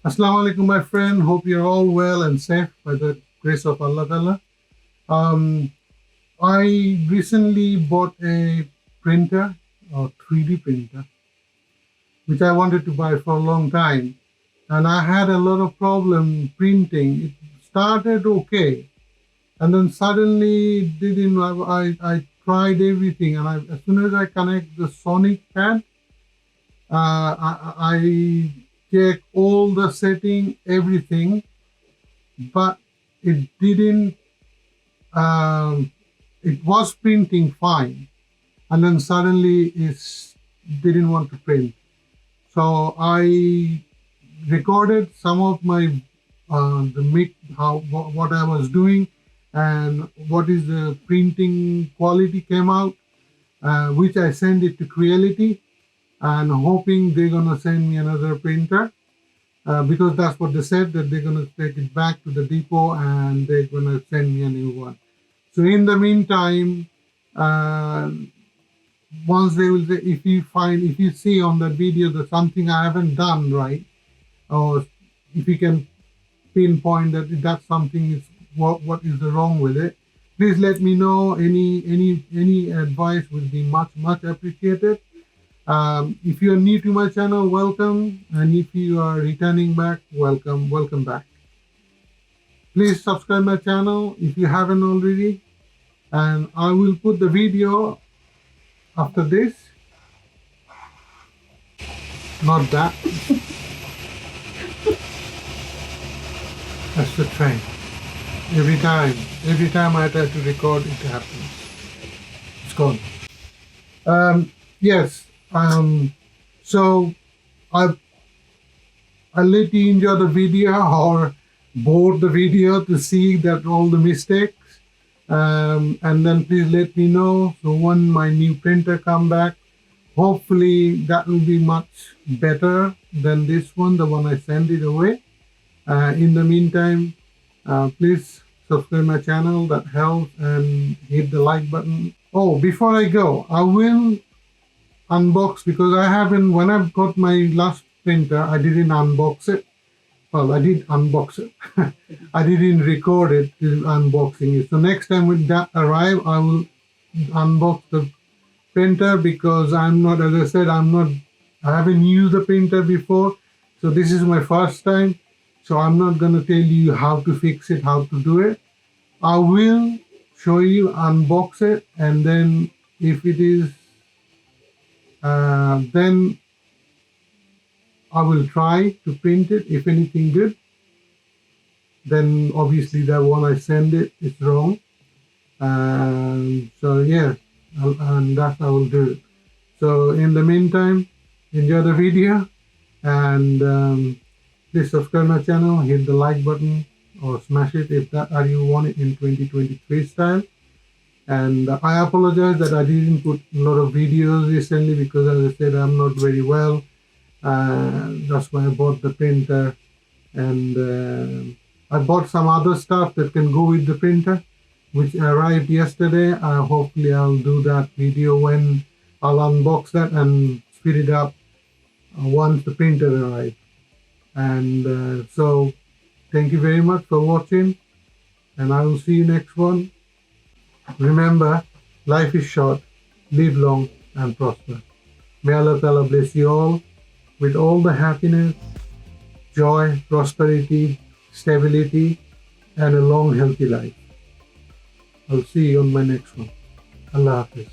Assalamu alaikum, my friend. Hope you're all well and safe by the grace of Allah Ta'ala. Um, I recently bought a printer, a 3D printer, which I wanted to buy for a long time. And I had a lot of problem printing. It started okay. And then suddenly it didn't. I tried everything. And as soon as I connect the Sonic pad, I check all the setting, everything, but it didn't. Um, it was printing fine, and then suddenly it didn't want to print. So I recorded some of my what I was doing and what is the printing quality came out, which I sent it to Creality and hoping they're gonna send me another printer. Because that's what they said, that they're going to take it back to the depot and they're going to send me a new one. So in the meantime, once they will, if you see on that video that something I haven't done right, or if you can pinpoint that that's something is what is the wrong with it, please let me know. Any advice would be much appreciated. If you are new to my channel, welcome. And if you are returning back, welcome back. Please subscribe my channel if you haven't already. And I will put the video after this. Not that. That's the train. Every time I try to record, it happens. It's gone. Yes. So I let you enjoy the video or board the video to see that all the mistakes, and then please let me know. So when my new printer come back, hopefully that will be much better than this one, the one I sent it away. In the meantime, please subscribe my channel, that helps, and hit the like button. Oh, before I go, I will unbox, because I haven't, when I got my last printer, I didn't unbox it. Well, I did unbox it. I didn't record it till unboxing it. So next time when that arrive, I will unbox the printer, because I'm not, as I said, I haven't used the printer before. So this is my first time. So I'm not going to tell you how to fix it, how to do it. I will show you, unbox it, and then if it is then I will try to print it. If anything good, then obviously that one I send it is wrong. So yeah, and that I will do it. So in the meantime, enjoy the video, and please subscribe my channel, hit the like button or smash it if that or you want it in 2023 style. And I apologize that I didn't put a lot of videos recently, because as I said, I'm not very well. That's why I bought the printer. And I bought some other stuff that can go with the printer, which arrived yesterday. Hopefully I'll do that video when I'll unbox that and speed it up once the printer arrives. And so thank you very much for watching, and I will see you next one. Remember, life is short, live long and prosper. May Allah Ta'ala bless you all with all the happiness, joy, prosperity, stability, and a long, healthy life. I'll see you on my next one. Allah Hafiz.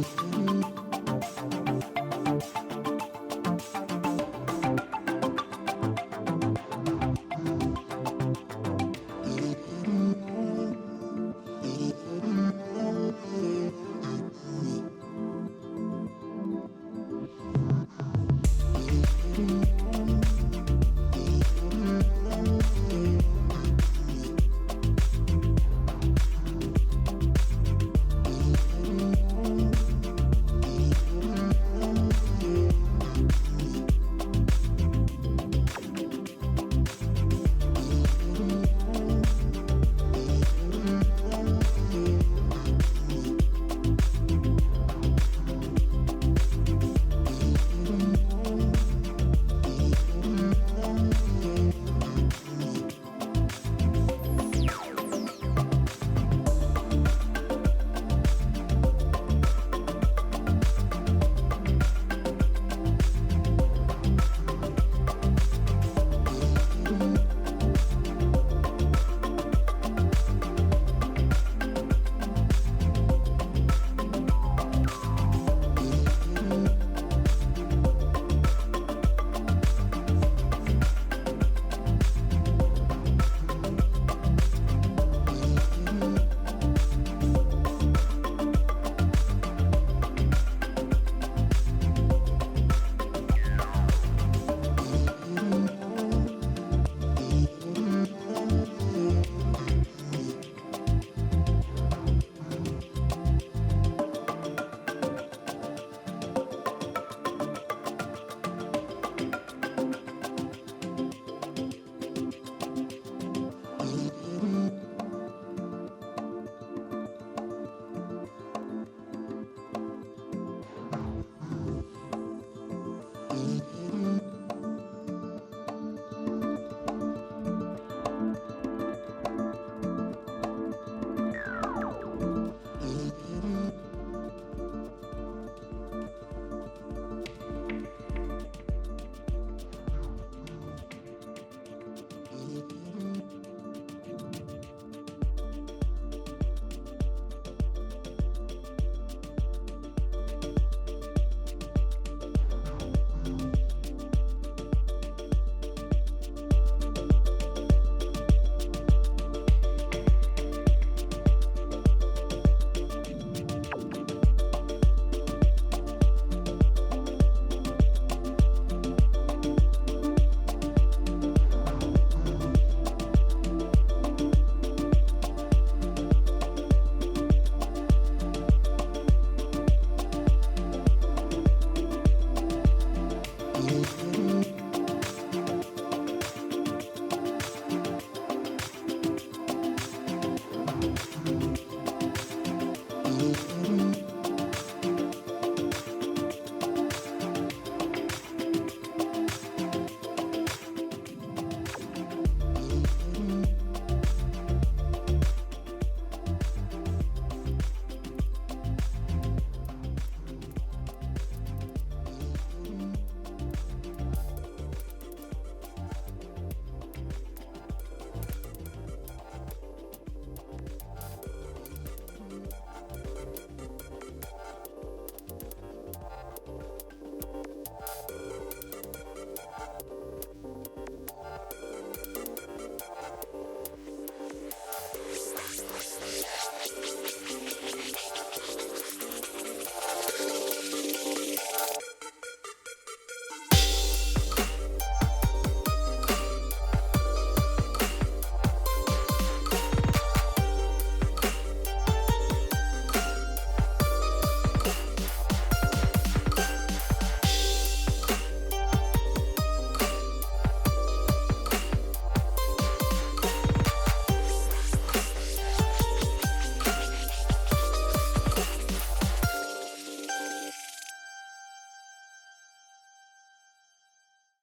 Bye.